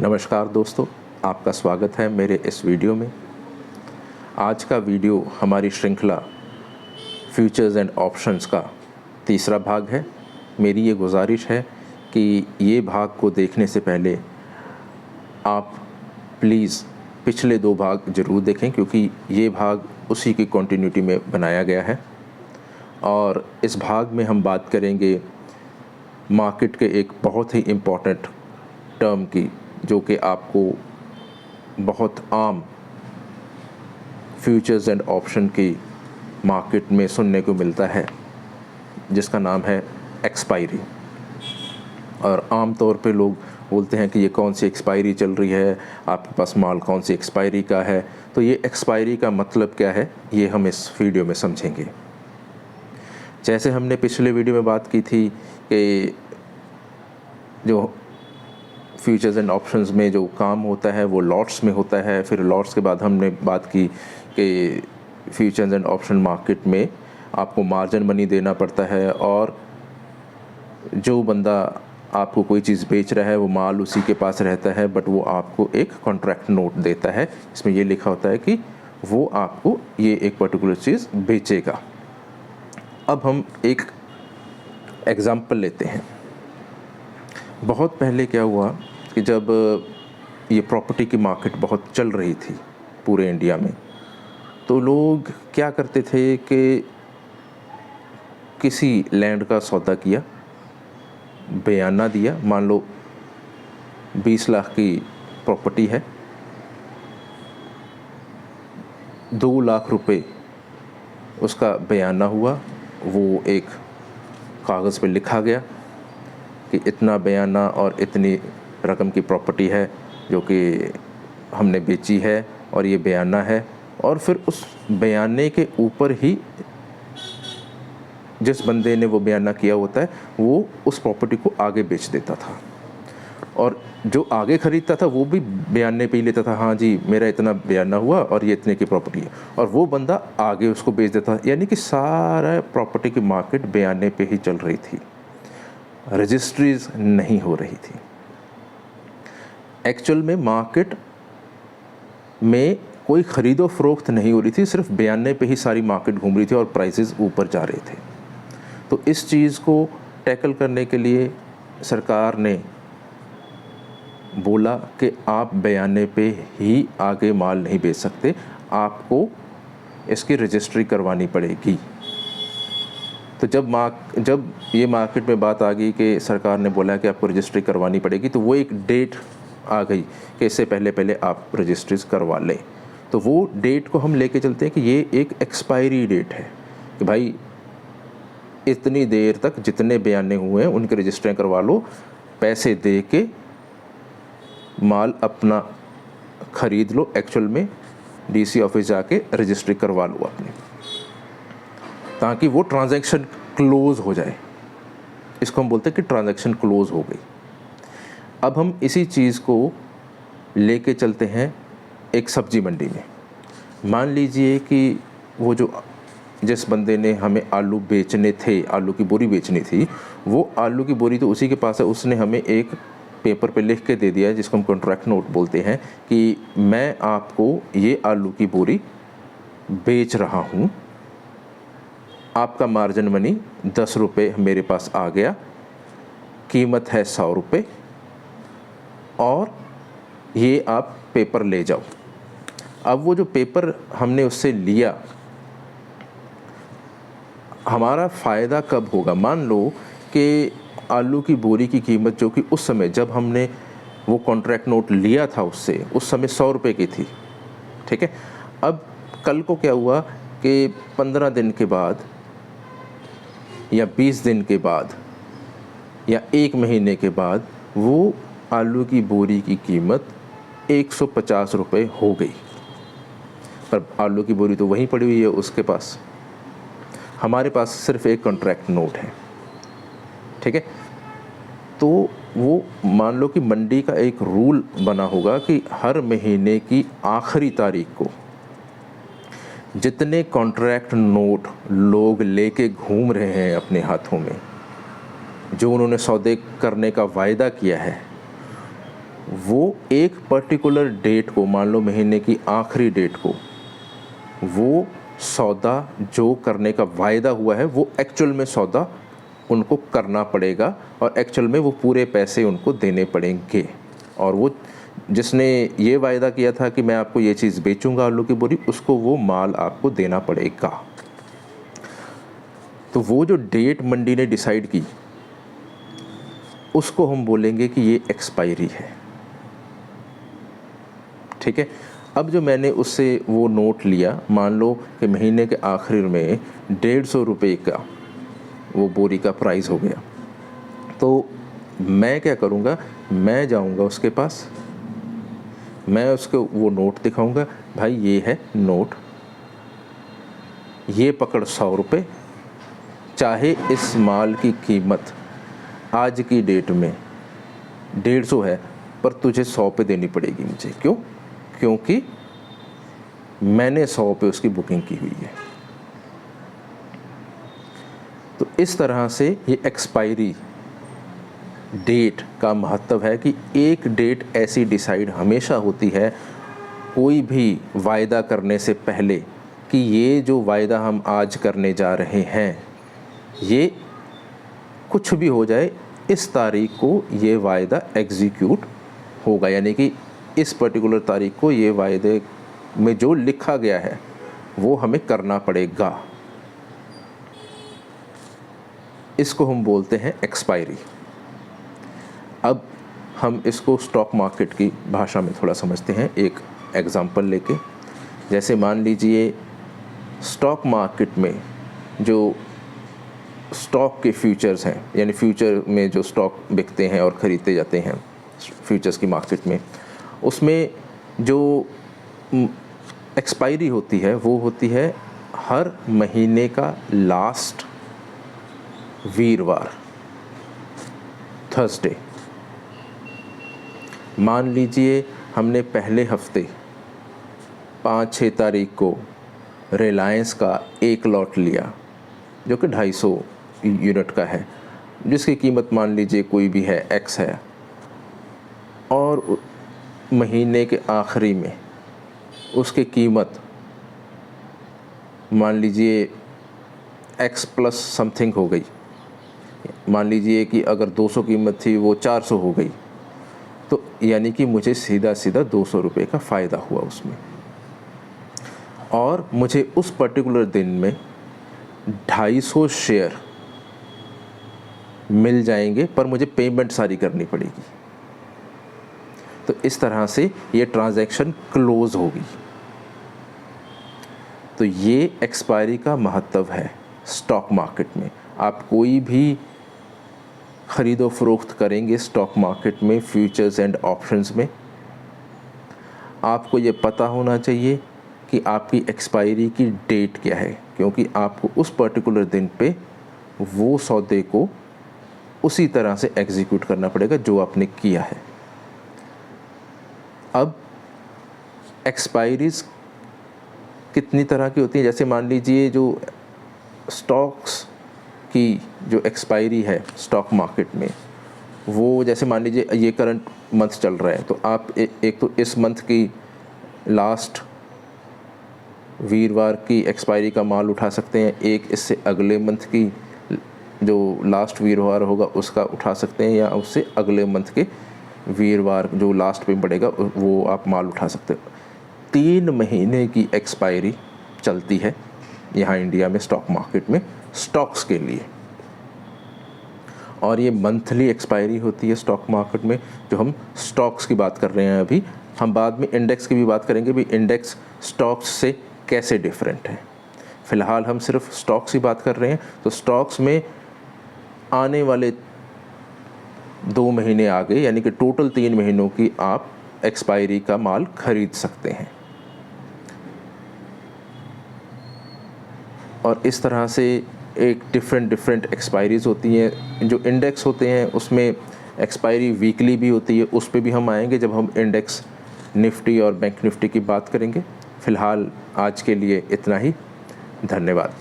नमस्कार दोस्तों, आपका स्वागत है मेरे इस वीडियो में। आज का वीडियो हमारी श्रृंखला फ्यूचर्स एंड ऑप्शंस का तीसरा भाग है। मेरी ये गुजारिश है कि ये भाग को देखने से पहले आप प्लीज़ पिछले दो भाग ज़रूर देखें, क्योंकि ये भाग उसी की कंटिन्यूटी में बनाया गया है। और इस भाग में हम बात करेंगे मार्केट के एक बहुत ही इम्पॉर्टेंट टर्म की, जो कि आपको बहुत आम फ्यूचर्स एंड ऑप्शन की मार्केट में सुनने को मिलता है, जिसका नाम है एक्सपायरी। और आम तौर पे लोग बोलते हैं कि ये कौन सी एक्सपायरी चल रही है, आपके पास माल कौन सी एक्सपायरी का है। तो ये एक्सपायरी का मतलब क्या है, ये हम इस वीडियो में समझेंगे। जैसे हमने पिछले वीडियो में बात की थी कि जो फ्यूचर्स एंड ऑप्शंस में जो काम होता है वो लॉट्स में होता है। फिर लॉट्स के बाद हमने बात की कि फ्यूचर्स एंड ऑप्शन मार्केट में आपको मार्जिन मनी देना पड़ता है, और जो बंदा आपको कोई चीज़ बेच रहा है वो माल उसी के पास रहता है, बट वो आपको एक कॉन्ट्रैक्ट नोट देता है। इसमें ये लिखा होता है कि वो आपको ये एक पर्टिकुलर चीज़ बेचेगा। अब हम एक एग्ज़ाम्पल लेते हैं। बहुत पहले क्या हुआ कि जब ये प्रॉपर्टी की मार्केट बहुत चल रही थी पूरे इंडिया में, तो लोग क्या करते थे कि किसी लैंड का सौदा किया, बयाना दिया। मान लो 20 लाख की प्रॉपर्टी है, 2 लाख रुपए उसका बयाना हुआ। वो एक कागज़ पे लिखा गया कि इतना बयाना और इतनी रकम की प्रॉपर्टी है जो कि हमने बेची है, और ये बयाना है। और फिर उस बयाने के ऊपर ही जिस बंदे ने वो बयाना किया होता है वो उस प्रॉपर्टी को आगे बेच देता था, और जो आगे ख़रीदता था वो भी बयाने पे ही लेता था, हाँ जी मेरा इतना बयाना हुआ और ये इतने की प्रॉपर्टी है, और वो बंदा आगे उसको बेच देता था। यानी कि सारा प्रॉपर्टी की मार्केट बयाने पे ही चल रही थी, रजिस्ट्रीज नहीं हो रही थी। एक्चुअल में मार्केट में कोई ख़रीदो फरोख्त नहीं हो रही थी, सिर्फ बयाने पे ही सारी मार्केट घूम रही थी और प्राइसेस ऊपर जा रहे थे। तो इस चीज़ को टैकल करने के लिए सरकार ने बोला कि आप बयाने पे ही आगे माल नहीं बेच सकते, आपको इसकी रजिस्ट्री करवानी पड़ेगी। तो जब ये मार्केट में बात आ गई कि सरकार ने बोला कि आपको रजिस्ट्री करवानी पड़ेगी, तो वो एक डेट आ गई कि इससे पहले आप रजिस्ट्रीज करवा लें। तो वो डेट को हम लेके चलते हैं कि ये एक एक्सपायरी डेट है, कि भाई इतनी देर तक जितने बयाने हुए हैं उनके रजिस्ट्री करवा लो, पैसे दे के माल अपना ख़रीद लो। एक्चुअल में डीसी ऑफिस जाके रजिस्ट्री करवा लो अपनी, ताकि वो ट्रांजैक्शन क्लोज़ हो जाए। इसको हम बोलते हैं कि ट्रांजैक्शन क्लोज़ हो गई। अब हम इसी चीज़ को लेके चलते हैं एक सब्जी मंडी में। मान लीजिए कि वो जिस बंदे ने हमें आलू बेचने थे, आलू की बोरी बेचनी थी, वो आलू की बोरी तो उसी के पास है, उसने हमें एक पेपर पे लिख के दे दिया है, जिसको हम कॉन्ट्रैक्ट नोट बोलते हैं, कि मैं आपको ये आलू की बोरी बेच रहा हूँ, आपका मार्जिन मनी 10 रुपये मेरे पास आ गया, कीमत है 100 रुपये, और ये आप पेपर ले जाओ। अब वो जो पेपर हमने उससे लिया, हमारा फ़ायदा कब होगा? मान लो कि आलू की बोरी की कीमत, जो कि उस समय जब हमने वो कॉन्ट्रैक्ट नोट लिया था उससे, उस समय 100 रुपये की थी, ठीक है। अब कल को क्या हुआ कि 15 दिन के बाद या 20 दिन के बाद या 1 महीने के बाद वो आलू की बोरी की कीमत 150 रुपये हो गई। पर आलू की बोरी तो वहीं पड़ी हुई है उसके पास, हमारे पास सिर्फ एक कॉन्ट्रैक्ट नोट है, ठीक है। तो वो मान लो कि मंडी का एक रूल बना होगा कि हर महीने की आखिरी तारीख को जितने कॉन्ट्रैक्ट नोट लोग लेके घूम रहे हैं अपने हाथों में, जो उन्होंने सौदे करने का वायदा किया है, वो एक पर्टिकुलर डेट को, मान लो महीने की आखिरी डेट को, वो सौदा जो करने का वायदा हुआ है वो एक्चुअल में सौदा उनको करना पड़ेगा और एक्चुअल में वो पूरे पैसे उनको देने पड़ेंगे। और वो जिसने ये वायदा किया था कि मैं आपको ये चीज़ बेचूंगा आलू की बोरी, उसको वो माल आपको देना पड़ेगा। तो वो जो डेट मंडी ने डिसाइड की उसको हम बोलेंगे कि ये एक्सपायरी है। ठीक है। अब जो मैंने उससे वो नोट लिया, मान लो कि महीने के आखिर में 150 रुपये का वो बोरी का प्राइस हो गया, तो मैं क्या करूँगा, मैं जाऊँगा उसके पास, मैं उसको वो नोट दिखाऊँगा, भाई ये है नोट, ये पकड़ 100 रुपये, चाहे इस माल की कीमत आज की डेट में 150 है पर तुझे 100 पे देनी पड़ेगी मुझे। क्यों? क्योंकि मैंने 100 पे उसकी बुकिंग की हुई है। तो इस तरह से ये एक्सपायरी डेट का महत्व है कि एक डेट ऐसी डिसाइड हमेशा होती है कोई भी वायदा करने से पहले कि ये जो वायदा हम आज करने जा रहे हैं, ये कुछ भी हो जाए इस तारीख को ये वायदा एग्जीक्यूट होगा, यानी कि इस पर्टिकुलर तारीख को ये वायदे में जो लिखा गया है वो हमें करना पड़ेगा। इसको हम बोलते हैं एक्सपायरी। अब हम इसको स्टॉक मार्केट की भाषा में थोड़ा समझते हैं एक एग्जांपल लेके। जैसे मान लीजिए स्टॉक मार्केट में जो स्टॉक के फ्यूचर्स हैं, यानी फ्यूचर में जो स्टॉक बिकते हैं और ख़रीदते जाते हैं फ्यूचर्स की मार्केट में, उसमें जो एक्सपायरी होती है वो होती है हर महीने का लास्ट वीरवार, थर्सडे। मान लीजिए हमने पहले हफ्ते 5-6 तारीख को रिलायंस का एक लॉट लिया जो कि 250 यूनिट का है, जिसकी कीमत मान लीजिए कोई भी है एक्स है, और महीने के आखिरी में उसकी कीमत मान लीजिए एक्स प्लस समथिंग हो गई। मान लीजिए कि अगर 200 कीमत थी वो 400 हो गई, तो यानी कि मुझे सीधा सीधा 200 रुपये का फ़ायदा हुआ उसमें, और मुझे उस पर्टिकुलर दिन में 250 शेयर मिल जाएंगे, पर मुझे पेमेंट सारी करनी पड़ेगी। तो इस तरह से ये ट्रांजैक्शन क्लोज होगी। तो ये एक्सपायरी का महत्व है स्टॉक मार्केट में। आप कोई भी ख़रीदो फरोख्त करेंगे स्टॉक मार्केट में, फ्यूचर्स एंड ऑप्शंस में, आपको ये पता होना चाहिए कि आपकी एक्सपायरी की डेट क्या है, क्योंकि आपको उस पर्टिकुलर दिन पे वो सौदे को उसी तरह से एग्जीक्यूट करना पड़ेगा जो आपने किया है। अब एक्सपायरीज़ कितनी तरह की होती हैं, जैसे मान लीजिए जो स्टॉक्स की जो एक्सपायरी है स्टॉक मार्केट में, वो जैसे मान लीजिए ये करंट मंथ चल रहा है, तो आप एक तो इस मंथ की लास्ट वीरवार की एक्सपायरी का माल उठा सकते हैं, एक इससे अगले मंथ की जो लास्ट वीरवार होगा उसका उठा सकते हैं, या उससे अगले मंथ के वीरवार जो लास्ट पे पड़ेगा वो आप माल उठा सकते हो। 3 महीने की एक्सपायरी चलती है यहाँ इंडिया में स्टॉक मार्केट में स्टॉक्स के लिए, और ये मंथली एक्सपायरी होती है स्टॉक मार्केट में। जो हम स्टॉक्स की बात कर रहे हैं अभी, हम बाद में इंडेक्स की भी बात करेंगे भी इंडेक्स स्टॉक्स से कैसे डिफरेंट है। फ़िलहाल हम सिर्फ स्टॉक्स की बात कर रहे हैं। तो स्टॉक्स में आने वाले 2 महीने आ गए, यानी कि टोटल 3 महीनों की आप एक्सपायरी का माल खरीद सकते हैं। और इस तरह से एक डिफरेंट एक्सपायरीज़ होती हैं। जो इंडेक्स होते हैं उसमें एक्सपायरी वीकली भी होती है, उस पे भी हम आएंगे जब हम इंडेक्स निफ्टी और बैंक निफ्टी की बात करेंगे। फ़िलहाल आज के लिए इतना ही। धन्यवाद।